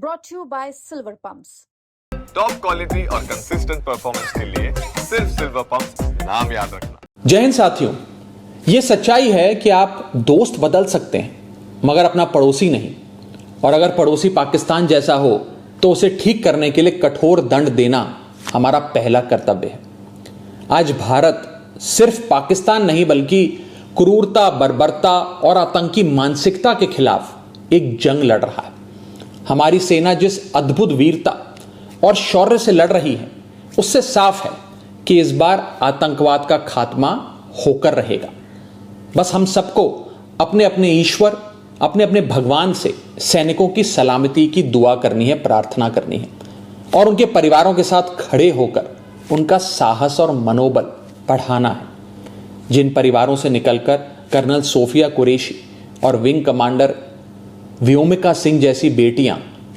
brought to you by Silver Pumps. Top quality और consistent performance के लिए सिर्फ सिल्वर पंप्स नाम याद रखना। जय हिंद साथियों, यह सच्चाई है कि आप दोस्त बदल सकते हैं मगर अपना पड़ोसी नहीं। और अगर पड़ोसी पाकिस्तान जैसा हो तो उसे ठीक करने के लिए कठोर दंड देना हमारा पहला कर्तव्य है। आज भारत सिर्फ पाकिस्तान नहीं बल्कि क्रूरता, बर्बरता और आतंकी मानसिकता के खिलाफ एक जंग लड़ रहा है। हमारी सेना जिस अद्भुत वीरता और शौर्य से लड़ रही है उससे साफ है कि इस बार आतंकवाद का खात्मा होकर रहेगा। बस हम सबको अपने अपने ईश्वर, अपने अपने भगवान से सैनिकों की सलामती की दुआ करनी है, प्रार्थना करनी है और उनके परिवारों के साथ खड़े होकर उनका साहस और मनोबल बढ़ाना है। जिन परिवारों से निकलकर कर्नल सोफिया कुरैशी और विंग कमांडर व्योमिका सिंह जैसी बेटियां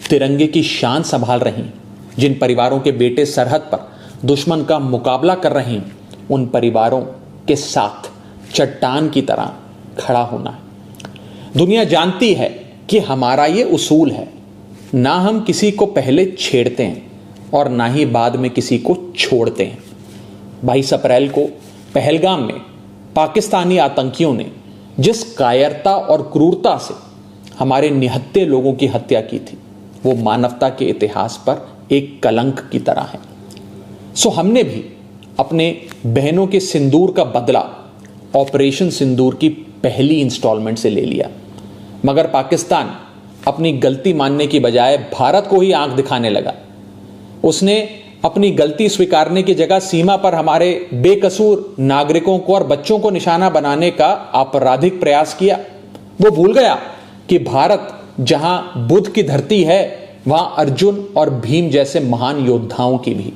तिरंगे की शान संभाल रही हैं, जिन परिवारों के बेटे सरहद पर दुश्मन का मुकाबला कर रहे हैं, उन परिवारों के साथ चट्टान की तरह खड़ा होना है। दुनिया जानती है कि हमारा ये उसूल है, ना हम किसी को पहले छेड़ते हैं और ना ही बाद में किसी को छोड़ते हैं। 22 अप्रैल को पहलगाम में पाकिस्तानी आतंकियों ने जिस कायरता और क्रूरता से हमारे निहत्थे लोगों की हत्या की थी वो मानवता के इतिहास पर एक कलंक की तरह है। सो हमने भी अपने बहनों के सिंदूर का बदला ऑपरेशन सिंदूर की पहली इंस्टॉलमेंट से ले लिया, मगर पाकिस्तान अपनी गलती मानने की बजाय भारत को ही आंख दिखाने लगा। उसने अपनी गलती स्वीकारने की जगह सीमा पर हमारे बेकसूर नागरिकों को और बच्चों को निशाना बनाने का आपराधिक प्रयास किया। वो भूल गया कि भारत जहां बुद्ध की धरती है वहां अर्जुन और भीम जैसे महान योद्धाओं की भी।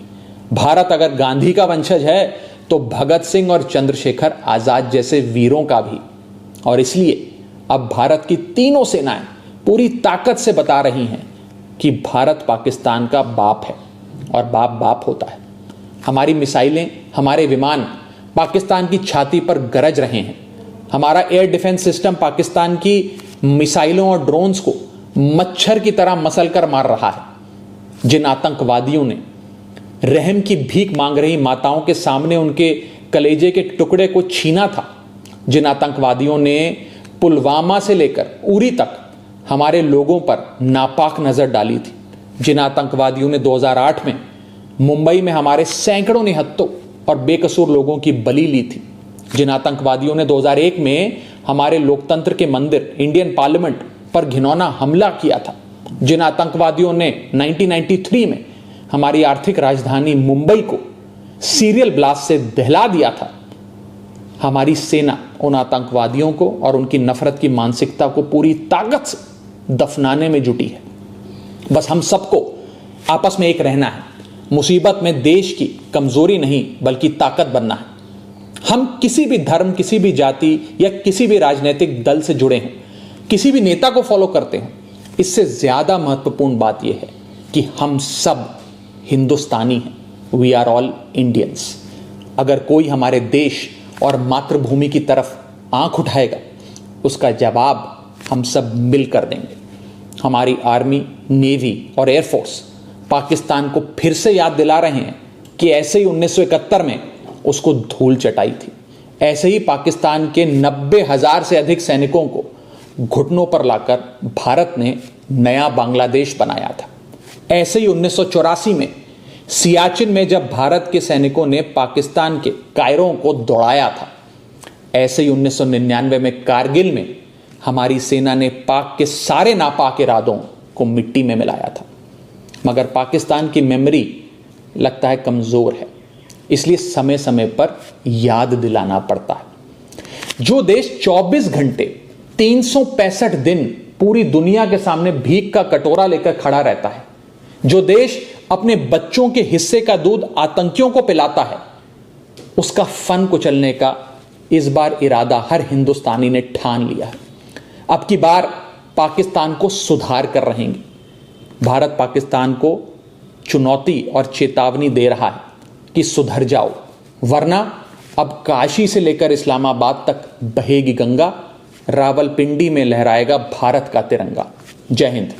भारत अगर गांधी का वंशज है तो भगत सिंह और चंद्रशेखर आजाद जैसे वीरों का भी। और इसलिए अब भारत की तीनों सेनाएं पूरी ताकत से बता रही हैं कि भारत पाकिस्तान का बाप है और बाप बाप होता है। हमारी मिसाइलें, हमारे विमान पाकिस्तान की छाती पर गरज रहे हैं। हमारा एयर डिफेंस सिस्टम पाकिस्तान की मिसाइलों और ड्रोन्स को मच्छर की तरह मसल कर मार रहा है। जिन आतंकवादियों ने रहम की भीख मांग रही माताओं के सामने उनके कलेजे के टुकड़े को छीना था, जिन आतंकवादियों ने पुलवामा से लेकर उरी तक हमारे लोगों पर नापाक नजर डाली थी, जिन आतंकवादियों ने 2008 में मुंबई में हमारे सैकड़ों निहत्थों और बेकसूर लोगों की बलि ली थी, जिन आतंकवादियों ने 2001 में हमारे लोकतंत्र के मंदिर इंडियन पार्लियामेंट पर घिनौना हमला किया था, जिन आतंकवादियों ने 1993 में हमारी आर्थिक राजधानी मुंबई को सीरियल ब्लास्ट से दहला दिया था, हमारी सेना उन आतंकवादियों को और उनकी नफरत की मानसिकता को पूरी ताकत से दफनाने में जुटी है। बस हम सबको आपस में एक रहना है। मुसीबत में देश की कमजोरी नहीं बल्कि ताकत बनना है। हम किसी भी धर्म, किसी भी जाति या किसी भी राजनीतिक दल से जुड़े हैं, किसी भी नेता को फॉलो करते हैं, इससे ज्यादा महत्वपूर्ण बात यह है कि हम सब हिंदुस्तानी हैं। We are all Indians. अगर कोई हमारे देश और मातृभूमि की तरफ आंख उठाएगा उसका जवाब हम सब मिलकर देंगे। हमारी आर्मी, नेवी और एयरफोर्स पाकिस्तान को फिर से याद दिला रहे हैं कि ऐसे ही 1971 में उसको धूल चटाई थी, ऐसे ही पाकिस्तान के 90,000 से अधिक सैनिकों को घुटनों पर लाकर भारत ने नया बांग्लादेश बनाया था। ऐसे ही 1984 में सियाचिन में जब भारत के सैनिकों ने पाकिस्तान के कायरों को दौड़ाया था, ऐसे ही 1999 में कारगिल में हमारी सेना ने पाक के सारे नापाक इरादों को मिट्टी में मिलाया था। मगर पाकिस्तान की मेमोरी लगता है कमजोर है, इसलिए समय समय पर याद दिलाना पड़ता है। जो देश 24 घंटे 365 दिन पूरी दुनिया के सामने भीख का कटोरा लेकर खड़ा रहता है, जो देश अपने बच्चों के हिस्से का दूध आतंकियों को पिलाता है, उसका फन कुचलने का इस बार इरादा हर हिंदुस्तानी ने ठान लिया है। अब की बार पाकिस्तान को सुधार कर रहेंगे। भारत पाकिस्तान को चुनौती और चेतावनी दे रहा है कि सुधर जाओ, वरना अब काशी से लेकर इस्लामाबाद तक बहेगी गंगा, रावलपिंडी में लहराएगा भारत का तिरंगा। जय हिंद।